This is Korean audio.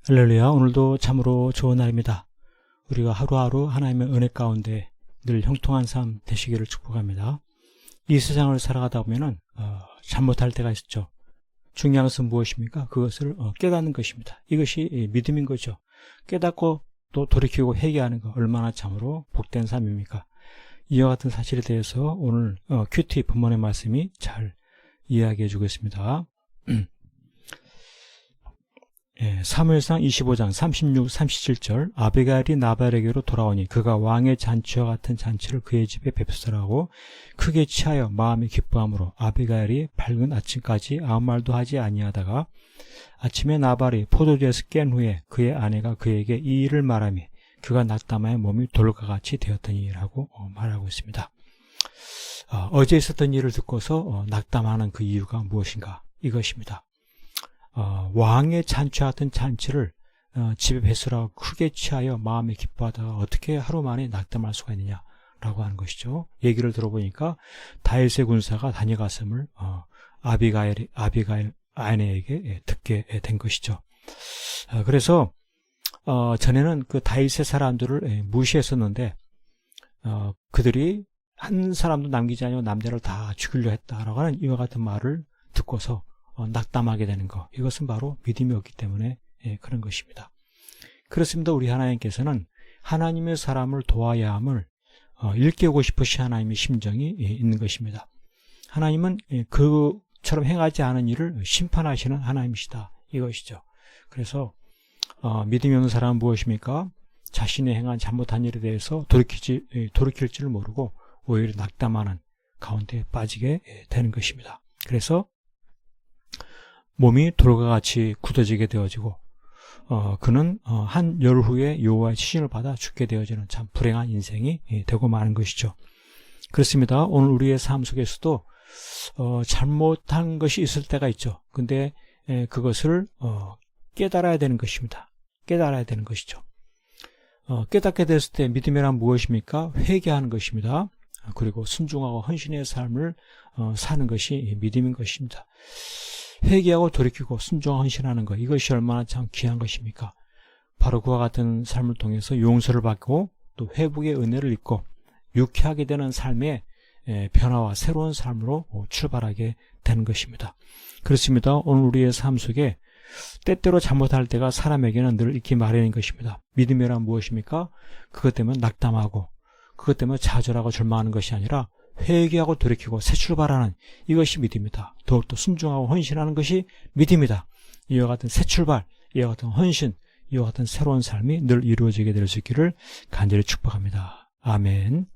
할렐루야. 오늘도 참으로 좋은 날입니다. 우리가 하루하루 하나님의 은혜 가운데 늘 형통한 삶 되시기를 축복합니다. 이 세상을 살아가다 보면은 잘못할 때가 있죠. 중요한 것은 무엇입니까? 그것을 깨닫는 것입니다. 이것이 믿음인 거죠. 깨닫고 또 돌이키고 회개하는 것, 얼마나 참으로 복된 삶입니까? 이와 같은 사실에 대해서 오늘 큐티 본문의 말씀이 잘 이야기해 주겠습니다. 사무엘상 25장 36, 37절 아비가일이 나발에게로 돌아오니 그가 왕의 잔치와 같은 잔치를 그의 집에 베풀으라고 크게 취하여 마음이 기뻐함으로 아비가일이 밝은 아침까지 아무 말도 하지 아니하다가 아침에 나발이 포도주에서 깬 후에 그의 아내가 그에게 이 일을 말하며 그가 낙담하여 몸이 돌과 같이 되었더니라고 말하고 있습니다. 어제 있었던 일을 듣고서 낙담하는 그 이유가 무엇인가? 이것입니다. 왕의 잔치와 같은 잔치를 집에 베풀어 크게 취하여 마음에 기뻐하다가 어떻게 하루 만에 낙담할 수가 있느냐라고 하는 것이죠. 얘기를 들어보니까 다윗의 군사가 다녀갔음을 아비가일 아내에게 듣게 된 것이죠. 그래서 전에는 그 다윗의 사람들을 무시했었는데 그들이 한 사람도 남기지 않고 남자를 다 죽이려 했다라고 하는 이와 같은 말을 듣고서 낙담하게 되는 것, 이것은 바로 믿음이 없기 때문에 그런 것입니다. 그렇습니다. 우리 하나님께서는 하나님의 사람을 도와야 함을 일깨우고 싶으신 하나님의 심정이 있는 것입니다. 하나님은 그처럼 행하지 않은 일을 심판하시는 하나님이시다, 이것이죠. 그래서 믿음이 없는 사람은 무엇입니까? 자신의 행한 잘못한 일에 대해서 돌이킬 줄 모르고 오히려 낙담하는 가운데 빠지게 되는 것입니다. 그래서 몸이 돌과 같이 굳어지게 되어지고 그는 한 열 후에 여호와의 시신을 받아 죽게 되어지는 참 불행한 인생이 되고 마는 것이죠. 그렇습니다. 오늘 우리의 삶 속에서도 잘못한 것이 있을 때가 있죠. 근데 그것을 깨달아야 되는 것입니다. 깨달아야 되는 것이죠. 깨닫게 됐을 때 믿음이란 무엇입니까? 회개하는 것입니다. 그리고 순종하고 헌신의 삶을 사는 것이 믿음인 것입니다. 회개하고 돌이키고 순종 헌신하는 것, 이것이 얼마나 참 귀한 것입니까? 바로 그와 같은 삶을 통해서 용서를 받고 또 회복의 은혜를 입고 유쾌하게 되는 삶의 변화와 새로운 삶으로 출발하게 되는 것입니다. 그렇습니다. 오늘 우리의 삶 속에 때때로 잘못할 때가 사람에게는 늘 있기 마련인 것입니다. 믿음이란 무엇입니까? 그것 때문에 낙담하고 그것 때문에 좌절하고 절망하는 것이 아니라 회개하고 돌이키고 새 출발하는, 이것이 믿음이다. 더욱더 순종하고 헌신하는 것이 믿음이다. 이와 같은 새 출발, 이와 같은 헌신, 이와 같은 새로운 삶이 늘 이루어지게 될 수 있기를 간절히 축복합니다. 아멘.